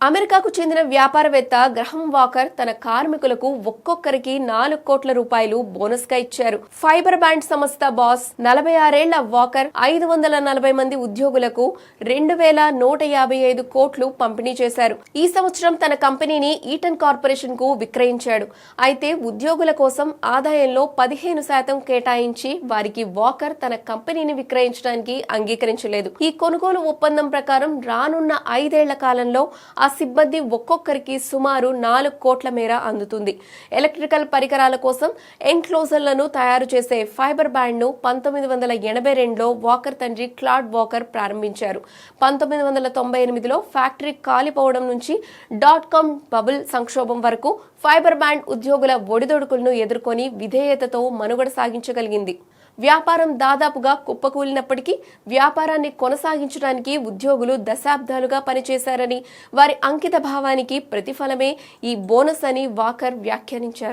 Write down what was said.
అమెరికాకు చెందిన వ్యాపారవేత్త గ్రహం వాకర్ తన కార్మికులకు ఒక్కొక్కరికి 4 కోట్ల రూపాయలు బోనస్ గా ఇచ్చారు. ఫైబర్ బ్యాండ్ సంస్థ బాస్ 46 ఏళ్ల వాకర్ 540 మంది ఉద్యోగులకు 2155 కోట్లు పంపిణీ చేశారు. ఈ సంవత్సరం తన కంపెనీని ఈటన్ కార్పొరేషన్ కు విక్రయించాడు. అయితే ఉద్యోగుల కోసం ఆదాయంలో 15% కేటాయించి వారికి వాకర్ తన కంపెనీని విక్రయించడానికి అంగీకరించలేదు. ఈ కొనుగోలు ఒప్పందం ప్రకారం రానున్న 5 ఏళ్ల కాలంలో ఆ సిబ్బంది ఒక్కొక్కరికి సుమారు 4 కోట్ల మేర అందుతుంది. ఎలక్ట్రికల్ పరికరాల కోసం ఎన్క్లోజర్లను తయారు చేసే ఫైబర్ బ్యాండ్ ను 1982లో వాకర్ తండ్రి క్లాడ్ వాకర్ ప్రారంభించారు. 1998లో ఫ్యాక్టరీ కాలిపోవడం నుంచి .com బబుల్ సంక్షోభం వరకు ఫైబర్ బ్యాండ్ ఉద్యోగుల ఒడిదొడుకులను ఎదుర్కొని విధేయతతో మనుగడ సాగించగలిగింది. వ్యాపారం దాదాపుగా కుప్పకూలినప్పటికీ వ్యాపారాన్ని కొనసాగించడానికి ఉద్యోగులు దశాబ్దాలుగా పనిచేశారని, వారి అంకిత భావానికి ప్రతిఫలమే ఈ బోనస్ అని వాకర్ వ్యాఖ్యానించారు.